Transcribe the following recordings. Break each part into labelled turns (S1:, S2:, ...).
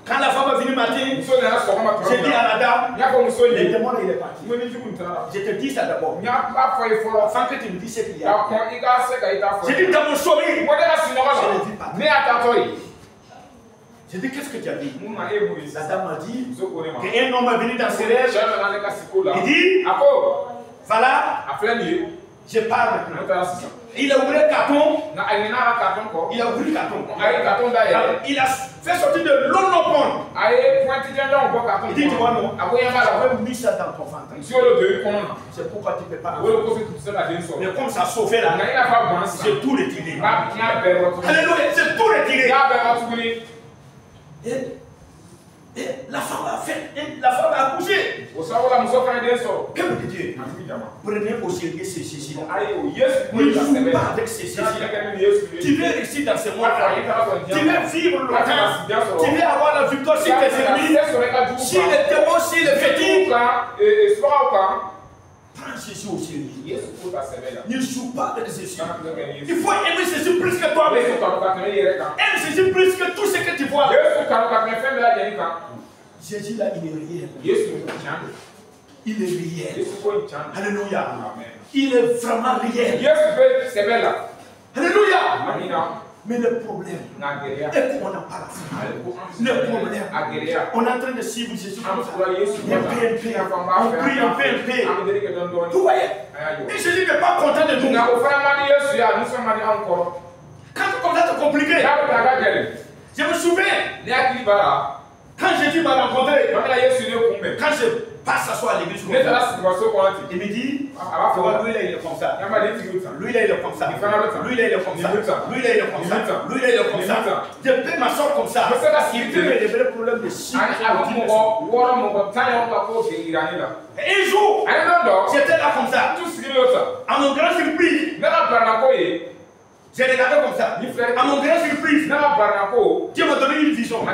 S1: Quand la femme est venue matin, j'ai dit à la dame, les démons, il est parti. Je te dis ça d'abord. Afin que tu me dises ce qu'il y a. J'ai dit dans mon sommeil, je l'ai vu partir. J'ai dit, qu'est-ce que tu as dit? La dame m'a dit qu'un homme est venu dans ses rêves. Il dit, voilà, je parle maintenant. Il a ouvert le carton. Il a ouvert le carton. Il a fait sortir de l'onopone. Il dit, tu vois, non, j'avais mis ça dans ton ventre. C'est pourquoi tu ne peux pas. Mais comme ça a sauvé là, j'ai tout retiré. Alléluia, j'ai tout retiré. Et la femme a fait, la femme a accouché. Peuple de Dieu, prenez au sérieux ces saisies-là. Ne joue pas avec ces saisies-là. Tu veux réussir dans ce monde. Tu veux vivre longtemps. Tu veux avoir la victoire sur tes ennemis. Si les démons, si les fétiches, prends Jésus au sérieux. Ne joue pas avec Jésus. Il faut aimer Jésus plus que toi-même. Aime Jésus plus que tout ce que tu vois. Jésus là, il est réel. Il est réel. Alléluia. Il est vraiment réel. Alléluia. Mais le problème, est qu'on n'a pas la foi. Le problème, on est en train de suivre Jésus comme ça. On prie en PMP. Vous voyez? Et Jésus n'est pas content de nous. Quand comme ça, c'est compliqué. Je me souviens, quand Jésus m'a rencontré, quand je passe s'asseoir à l'église, il me dit, lui là il est comme ça, lui là il est comme ça, lui là il est comme ça, lui là il est comme ça, lui là il est comme ça. Je peux m'asseoir comme ça. Il peut me révéler le problème de chiffres. Et un jour, j'étais là comme ça, à mon grand surprise. J'ai regardé comme ça. À mon grand surprise, Dieu m'a donné une vision.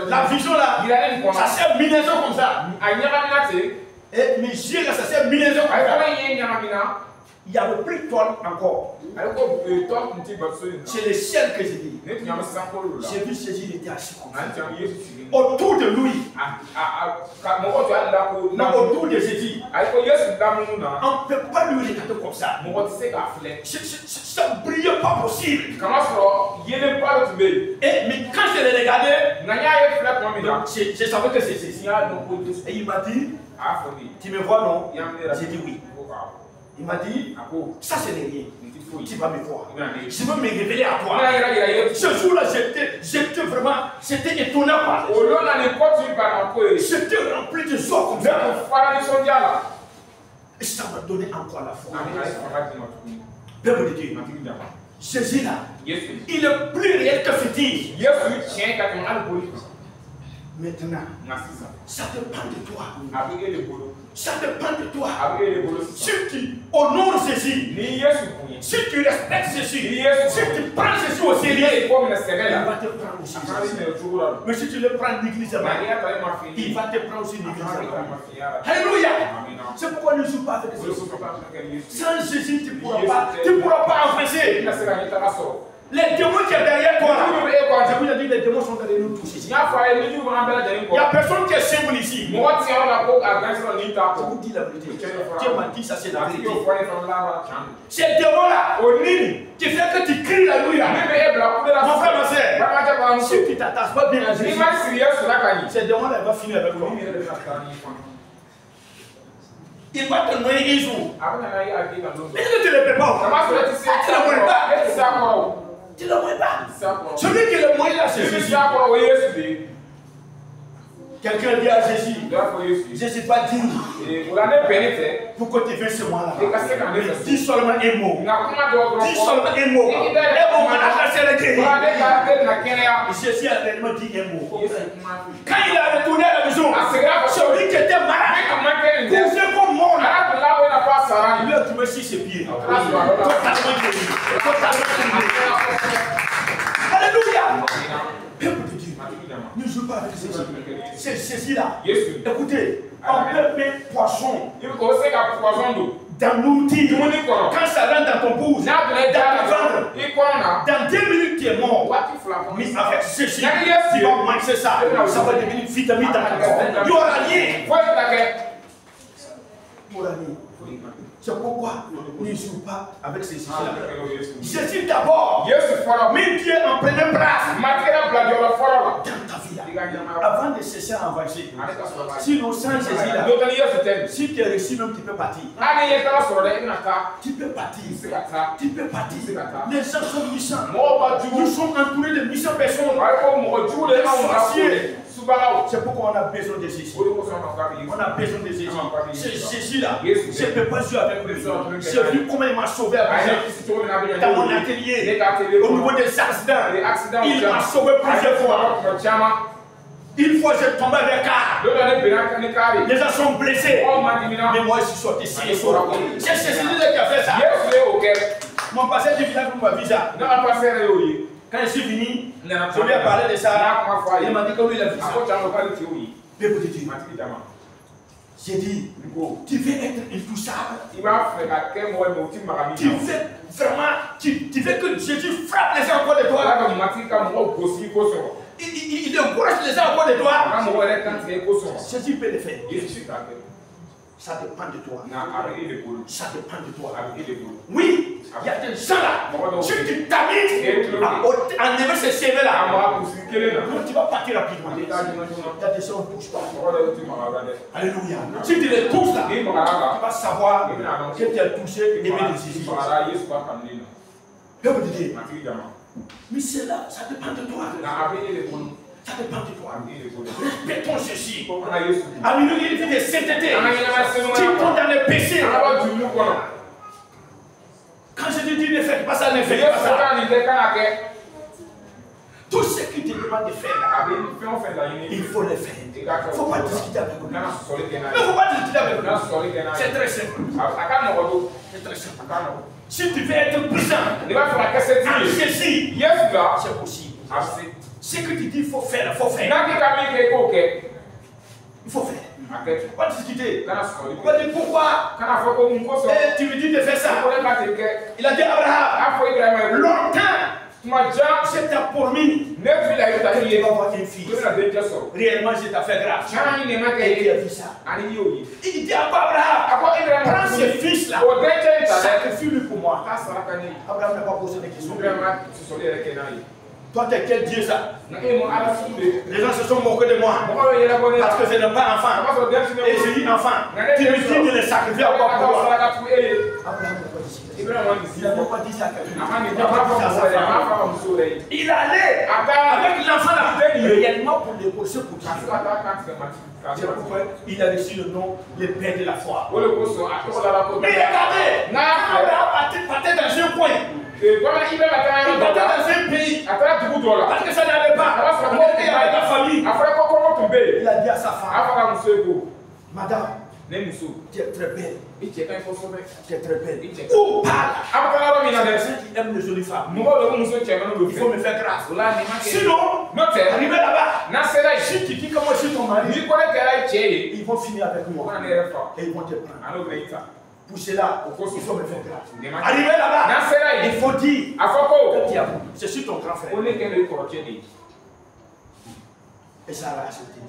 S1: La vision là, ça s'est minaisé comme ça. Et mes yeux là, ça s'est minaisé comme ça. Il n'y avait plus de toile encore. C'est le ciel que j'ai dit. J'ai vu Jésus, il était assis comme ça. Autour de lui. Non, autour de Jésus. On ne peut pas lui regarder comme ça. Ça ne brillait pas possible. Mais quand je l'ai regardé, je savais que c'est Jésus. Et il m'a dit, tu me vois non? J'ai dit oui. Il m'a dit, ça c'est rien. Tu vas me voir. Je veux me révéler à toi. Ce jour-là, j'étais vraiment, j'étais étonné par j'étais rempli de joie comme ça. Et ça m'a donné encore la foi. Peuple de Dieu, Jésus là, il est plus réel que fétiche. Maintenant, ça dépend de toi. Ça dépend de toi. Si tu honores Jésus, si tu respectes Jésus, si tu prends Jésus au sérieux, il va te prendre aussi. Mais si tu le prends négligemment, il va te prendre aussi négligemment. Alléluia. C'est pourquoi ne joue pas avec Jésus. Sans Jésus, tu ne pourras pas avancer. Les démons qui sont derrière toi, je vous ai dit, les démons sont derrière nous tous ici. Il n'y a personne qui est simple ici. Je vous dis la vérité. Dieu m'a dit ça, c'est la vérité. Ces démons-là, qui fait que tu cries la nuit là. Mon frère, ma soeur, si tu ne t'attaches pas bien à Jésus, ces démons-là, il va finir avec toi. Il va te noyer un jour. Mais tu ne le fais pas. Tu ne le vois pas. Tu ne le vois pas. Celui qui le moyen là, c'est Jésus. Quelqu'un dit à Jésus, je ne suis pas digne. Pourquoi tu fais ce mois-là? Dis seulement un mot. Dis seulement un mot. Un mot, on a cassé le guérir. Jésus a réellement dit un mot. Quand il a retourné à la maison, celui qui était malade, couché comme mort, il lui a trouvé sur ses pieds. Totalement guéri. Alléluia. Peuple de Dieu, ne joue pas avec Jésus. C'est Jésus là. Écoutez, on peut mettre poisson dans l'outil. Quand ça rentre dans ton pouce, dans ton ventre, dans 2 minutes, tu es mort. Mais avec ceci, tu vas manger ça. Ça va devenir vitamine dans ton corps. Il n'y aura rien. C'est pourquoi ne joue pas avec ces choses-là. Jésus d'abord, mais Dieu en prenait place dans ta vie. Avant de cesser à envager, sinon sans Jésus là, si tu es reçu, même tu peux partir. Tu peux partir. Tu peux partir. Les gens sont méchants. Nous sommes entourés de méchants personnes. Des sorciers. C'est pourquoi on a besoin de Jésus. On a besoin de Jésus. C'est Jésus-là. Je ne peux pas jouer avec lui. J'ai vu comment il m'a sauvé dans mon atelier. Au niveau des accidents, il m'a sauvé plusieurs fois. Une fois, j'ai tombé avec car. Les gens sont blessés. Mais moi, je suis sorti ici. C'est Jésus qui a fait ça. Mon passé du village pour ma visa. Quand je suis venu, je lui ai parlé de ça. Il m'a dit que lui, il a vu ça. J'ai dit, tu veux être intouchable. Tu veux vraiment, tu veux que Jésus frappe les gens encore de toi. Il encourage les gens encore de toi. Jésus peut le faire. Ça dépend de toi. Ça dépend de toi. Oui, il y a des gens là. Si tu t'amuses à enlever ces CV-là, tu vas partir rapidement. Il y a des gens qui ne touchent pas. Alléluia. Si tu les touches là, tu vas savoir que tu as touché et bien décisif. Mais c'est là, ça dépend de toi. Ça dépend de toi. Respectons ceci. Amis, il dit de sainteté. Tu tombes dans le péché. Quand je te dis ne faites pas ça, ne faites pas ça. Tout ce qui te demande de faire, il faut le faire. Il ne faut pas discuter avec lui. Il ne faut pas discuter avec lui. C'est très simple. C'est très simple. Si tu veux être puissant, ceci, c'est possible. Ce que tu dis, il faut faire, il faut faire. Il faut faire. Il ne faut pas discuter. Il faut dire pourquoi. Tu lui dis de faire ça. Il a dit Abraham, longtemps, je t'ai promis que tu vas avoir une fille. Réellement, je t'ai fait grâce. Et tu as vu ça. Il dit à Abraham, prends ce fils-là, sacrifie-le pour moi. Abraham n'a pas posé de questions. Toi, t'es quel Dieu ça? Les gens se sont moqués de moi parce que je n'ai pas enfant. Et j'ai eu enfant. Tu me dis de les sacrifier encore pour moi. Abraham n'a pas dit ça. Il n'a pas dit ça à quelqu'un. Il n'a pas dit ça à sa femme. Il allait avec l'enfant là réellement pour déposer pour Dieu. C'est pourquoi il a reçu le nom de Père de la foi. Mais regardez, Abraham partait dans un coin. Il partait dans un pays parce que ça n'allait pas. Il était avec la famille. Il a dit à sa femme, Madame, tu es très belle. Tu es très belle. Où parle? C'est un qui aime les jolies femmes. Il faut me faire grâce. Sinon, arrivé là-bas, si tu dis que moi je suis ton mari, ils vont finir avec moi. Et ils vont te prendre. Pour cela, il faut me faire grâce. Arrivé là-bas, il faut dire que tu as voulu. Je suis ton grand frère. Et ça va accepter.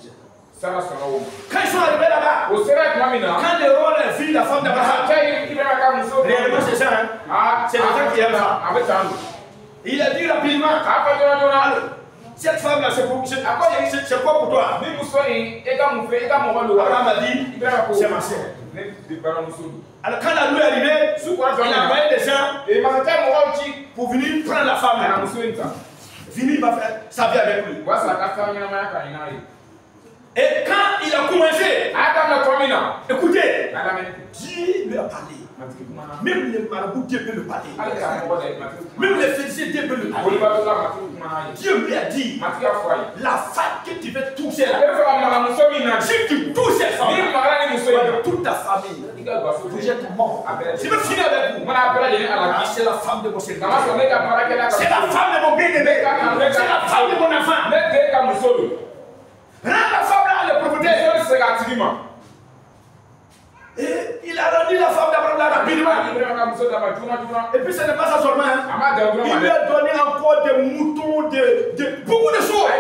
S1: Quand ils sont arrivés là-bas, quand le rôle vit la femme d'Abraham, réellement c'est ça, hein? C'est le temps qui aime ça. Il a dit rapidement, cette femme-là, c'est quoi pour toi? Abraham a dit, c'est ma sœur. Alors quand la nuit est arrivée, il a envoyé des gens pour venir prendre la femme. Venir, il va faire sa vie avec lui. Et quand il a commencé, écoutez, Dieu lui a parlé. Même les marabouts, Dieu peut le parler. Même les félicés, Dieu peut le parler. Dieu lui a dit, la femme que tu veux toucher là, si tu touches cette femme, toute ta famille, vous êtes mort. Je veux finir avec vous. C'est la femme de mon Seigneur. C'est la femme de mon bien-aimé. C'est la femme de mon enfant. Rends la femme là, le propriétaire. Et il a rendu la femme d'Abraham là. Et puis ce n'est pas ça seulement. Hein. Il lui a donné encore des moutons, beaucoup de choses.